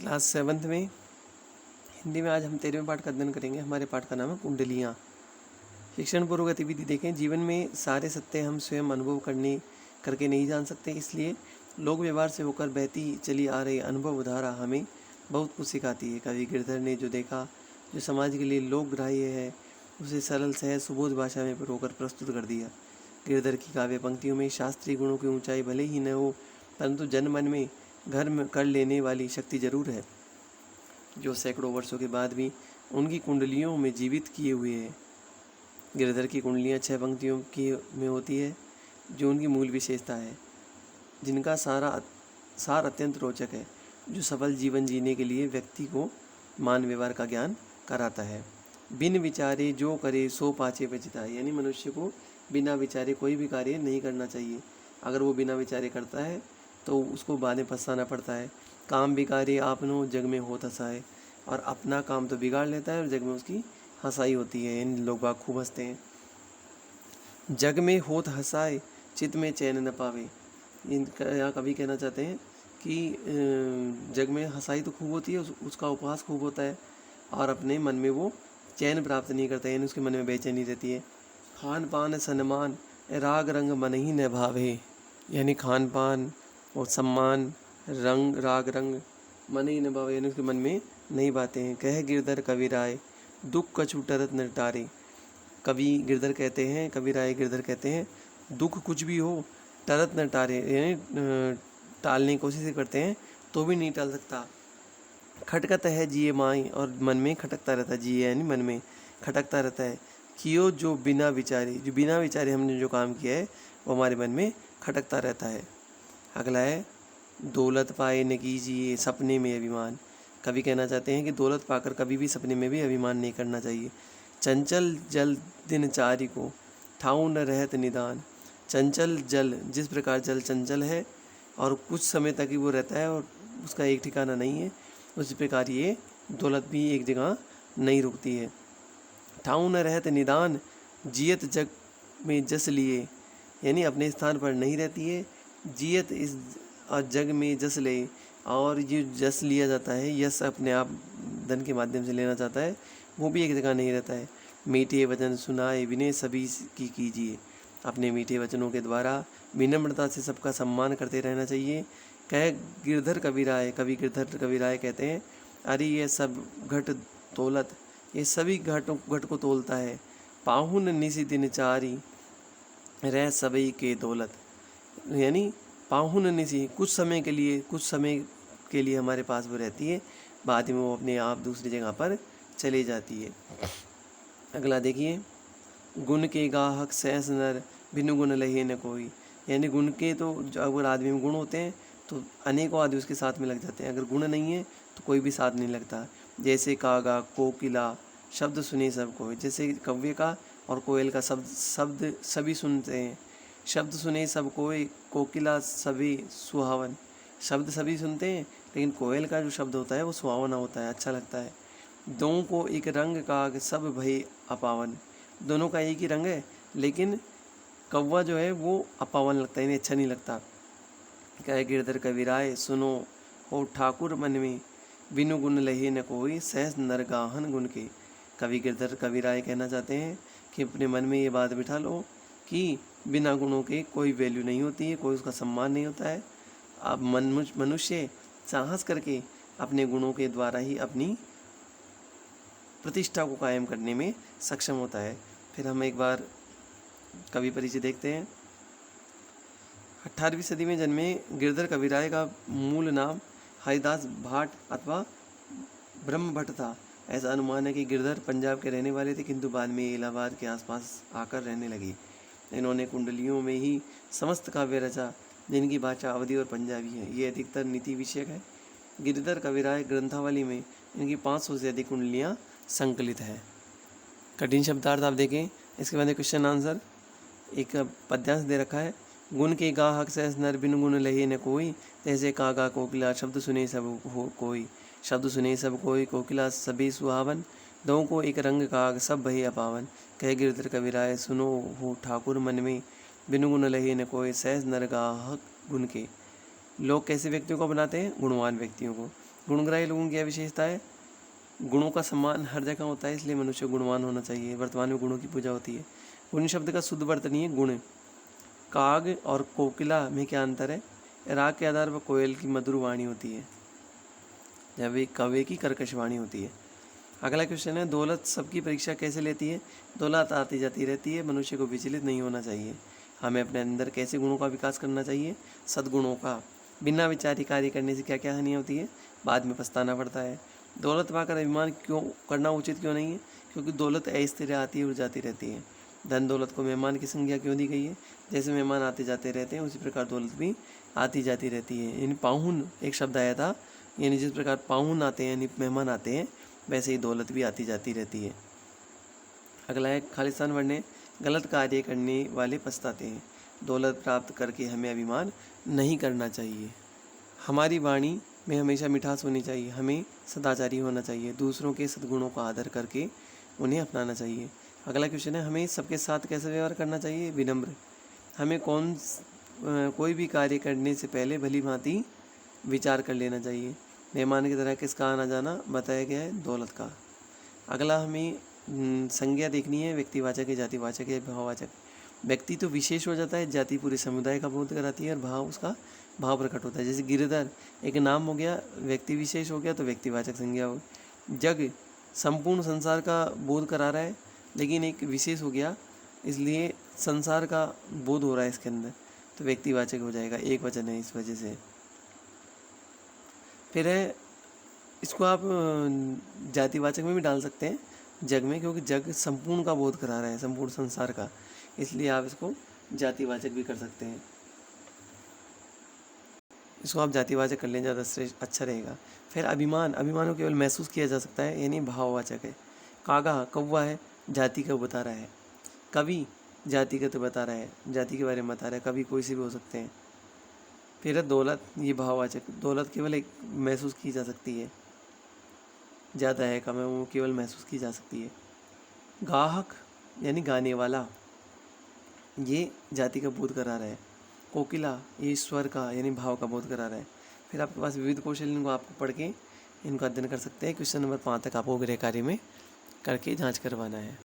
Class 7th में हिंदी में आज हम 13वें पाठ का अध्ययन करेंगे। हमारे पाठ का नाम है कुंडलियाँ। शिक्षण पूर्व गतिविधि देखें। जीवन में सारे सत्य हम स्वयं अनुभव करके नहीं जान सकते, इसलिए लोक व्यवहार से होकर बहती चली आ रही अनुभव धारा हमें बहुत कुछ सिखाती है। कवि गिरधर ने जो देखा, जो समाज के लिए लोकग्राह्य है, उसे सरल सहज सुबोध भाषा में रोकर प्रस्तुत कर दिया। गिरधर की काव्य पंक्तियों में शास्त्रीय गुणों की ऊंचाई भले ही न हो, परंतु जनमन में घर में कर लेने वाली शक्ति जरूर है, जो सैकड़ों वर्षों के बाद भी उनकी कुंडलियों में जीवित किए हुए है। गिरधर की कुंडलियाँ 6 पंक्तियों की में होती है, जो उनकी मूल विशेषता है, जिनका सार अत्यंत रोचक है, जो सफल जीवन जीने के लिए व्यक्ति को मान व्यवहार का ज्ञान कराता है। बिन विचारे जो करे सो पाछे पछताए, यानी मनुष्य को बिना विचारे कोई भी कार्य नहीं करना चाहिए। अगर वो बिना विचारे करता है तो उसको बाद में पछताना पड़ता है। काम बिगाड़े आपनो जग में होत हंसाए, और अपना काम तो बिगाड़ लेता है और जग में उसकी हंसाई होती है, इन लोग बाग खूब हंसते हैं। जग में होत हंसाए चित्त में चैन न पावे, यहाँ कवि कहना चाहते हैं कि जग में हंसाई तो खूब होती है, उसका उपहास खूब होता है, और अपने मन में वो चैन प्राप्त नहीं करता है, यानी उसके मन में बेचैनी रहती है। खान पान सन्मान राग रंग मन ही न भावे, यानी खान पान और सम्मान राग रंग मन ही न भावे, यानी उसके मन में नहीं बातें हैं। कह गिरधर कवि राय दुख कछु टरत न टारे, कवि गिरधर कहते हैं, कवि राय गिरधर कहते हैं, दुख कुछ भी हो टरत न टारे, यानी टालने की कोशिश करते हैं तो भी नहीं टाल सकता। खटकत है जिये माई, और मन में खटकता रहता है, जिये यानी मन में खटकता रहता है। कियो जो बिना विचारे हमने जो काम किया है वो हमारे मन में खटकता रहता है। अगला है दौलत पाए न कीजिए सपने में अभिमान, कवि कहना चाहते हैं कि दौलत पाकर कभी भी सपने में भी अभिमान नहीं करना चाहिए। चंचल जल दिनचारी को ठाऊ न रहत निदान, चंचल जल, जिस प्रकार जल चंचल है और कुछ समय तक ही वो रहता है और उसका एक ठिकाना नहीं है, उसी प्रकार ये दौलत भी एक जगह नहीं रुकती है। ठाऊ न रहत निदान जियत जग में जस लिए, यानी अपने स्थान पर नहीं रहती है। जियत इस जग में जस ले, और ये जस लिया जाता है, यस अपने आप धन के माध्यम से लेना चाहता है, वो भी एक जगह नहीं रहता है। मीठे वचन सुनाए विनय सभी की कीजिए, अपने मीठे वचनों के द्वारा विनम्रता से सबका सम्मान करते रहना चाहिए। कह गिरधर कवि राय, कवि गिरधर कवि राय कहते हैं, अरे ये सब घट तोलत, ये सभी घट को तोलता है। पाहुन निसी दिन चारी रह सबई के दौलत, यानी पाहुन निसी कुछ समय के लिए हमारे पास वो रहती है, बाद में वो अपने आप दूसरी जगह पर चली जाती है। अगला देखिए, गुण के गाहक सहस नर बिनु गुण लहे न कोई, यानी गुण के तो अगर आदमी में गुण होते हैं तो अनेकों आदमी उसके साथ में लग जाते हैं, अगर गुण नहीं है तो कोई भी साथ नहीं लगता। जैसे कागा कोकिला शब्द सुने सब कोई, जैसे कव्य का और कोयल का शब्द सभी सुनते हैं। शब्द सुने सब कोई, कोकिला सभी सुहावन, शब्द सभी सुनते हैं, लेकिन कोयल का जो शब्द होता है वो सुहावना होता है, अच्छा लगता है। दोनों को एक रंग का सब भय अपावन, दोनों का एक ही रंग है, लेकिन कौवा जो है वो अपावन लगता है, इन्हें अच्छा नहीं लगता। कह गिरधर कवि राय सुनो हो ठाकुर मन में बिनु गुण लहे न कोई, सहस नरगाहन गुण के। कवि गिरधर कवि राय कहना चाहते हैं कि अपने मन में ये बात बिठा लो कि बिना गुणों के कोई वैल्यू नहीं होती है, कोई उसका सम्मान नहीं होता है। अब मनुष्य साहस करके अपने गुणों के द्वारा ही अपनी प्रतिष्ठा को कायम करने में सक्षम होता है। फिर हम एक बार कवि परिचय देखते हैं। 18वीं सदी में जन्मे गिरधर कवि राय का मूल नाम हरिदास भाट अथवा ब्रह्म भट्ट था। ऐसा अनुमान है कि गिरधर पंजाब के रहने वाले थे, किंतु बाद में इलाहाबाद के आसपास आकर रहने लगे। इन्होंने कुंडलियों में ही समस्त काव्य रचा, जिनकी भाषा अवधी और पंजाबी है। ये अधिकतर नीति विषयक है। गिरधर कवि राय ग्रंथावली में इनकी 500 से अधिक कुंडलियाँ संकलित है। कठिन शब्दार्थ आप देखें, इसके बाद क्वेश्चन आंसर। एक पद्यांश दे रखा है, गुण के गाहक सहस नर बिनु गुण लहे न कोई, जैसे कागा कोकिला शब्द सुने सब कोई, शब्द सुने सब कोई कोकिला सभी सुहावन, दो को एक रंग काग सब भय अपावन। कह गिरधर कवि राय सुनो हो ठाकुर मन में बिनु गुण लहे न कोई, सहस नर गाहक गुण के। लोग कैसे व्यक्तियों को बनाते हैं? गुणवान व्यक्तियों को। गुणग्राही लोगों की यह विशेषता है, गुणों का सम्मान हर जगह होता है, इसलिए मनुष्य गुणवान होना चाहिए। वर्तमान में गुणों की पूजा होती है। गुण शब्द का शुद्ध अर्थ नहीं है गुण। काग और कोकिला में क्या अंतर है? राग के आधार पर कोयल की मधुर वाणी होती है, जब एक कौवे की कर्कश वाणी होती है। अगला क्वेश्चन है, दौलत सबकी परीक्षा कैसे लेती है? दौलत आती जाती रहती है, मनुष्य को विचलित नहीं होना चाहिए। हमें अपने अंदर कैसे गुणों का विकास करना चाहिए? सद्गुणों का। बिना विचारी कार्य करने से क्या क्या हानि होती है? बाद में पछताना पड़ता है। दौलत पाकर अभिमान क्यों करना उचित क्यों नहीं है? क्योंकि दौलत अस्थिर आती है और जाती रहती है। धन दौलत को मेहमान की संज्ञा क्यों दी गई है? जैसे मेहमान आते जाते रहते हैं, उसी प्रकार दौलत भी आती जाती रहती है। यानी पाहुन एक शब्द आया था, यानी जिस प्रकार पाहुन आते हैं यानी मेहमान आते हैं, वैसे ही दौलत भी आती जाती रहती है। अगला है, खालिस्तान वरने गलत कार्य करने वाले पछताते हैं। दौलत प्राप्त करके हमें अभिमान नहीं करना चाहिए। हमारी वाणी में हमेशा मिठास होनी चाहिए। हमें सदाचारी होना चाहिए। दूसरों के सद्गुणों का आदर करके उन्हें अपनाना चाहिए। अगला क्वेश्चन है, हमें सबके साथ कैसे व्यवहार करना चाहिए? विनम्र। हमें कोई भी कार्य करने से पहले भली भांति विचार कर लेना चाहिए। मेहमान की तरह किसका आना जाना बताया गया है? दौलत का। अगला हमें संज्ञा देखनी है, व्यक्तिवाचक है, जातिवाचक है, भाववाचक। व्यक्ति तो विशेष हो जाता है, जाति पूरे समुदाय का बोध कराती है और भाव उसका भाव प्रकट होता है। जैसे गिरधर एक नाम हो गया, व्यक्ति विशेष हो गया तो व्यक्तिवाचक संज्ञा हो। जग संपूर्ण संसार का बोध करा रहा है, लेकिन एक विशेष हो गया, इसलिए संसार का बोध हो रहा है इसके अंदर, तो व्यक्तिवाचक हो जाएगा, एक वचन है इस वजह से। फिर है, इसको आप जातिवाचक में भी डाल सकते हैं, जग में, क्योंकि जग संपूर्ण का बोध करा रहा है, संपूर्ण संसार का, इसलिए आप इसको जातिवाचक भी कर सकते हैं। इसको आप जातिवाचक कर लें, ज़्यादा श्रेष्ठ अच्छा रहेगा। फिर अभिमान, अभिमान को केवल महसूस किया जा सकता है, यानी भाववाचक है। कागा कौवा है, जाति का बता रहा है। कवि जातिगत बता रहा है, जाति के बारे में बता रहा है, कवि कोई से भी हो सकते हैं। फिर है दौलत, ये भाववाचक। दौलत केवल एक महसूस की जा सकती है, ज़्यादा है कम है वो केवल महसूस की जा सकती है। गाहक यानी गाने वाला, ये जाति का बोध करा रहा है। कोकिला ये ईश्वर का यानी भाव का बोध करा रहा है। फिर आपके पास विविध कौशल, इनको आपको पढ़ के इनको अध्ययन कर सकते हैं। क्वेश्चन नंबर 5 तक आपको गृह कार्य में करके जांच करवाना है।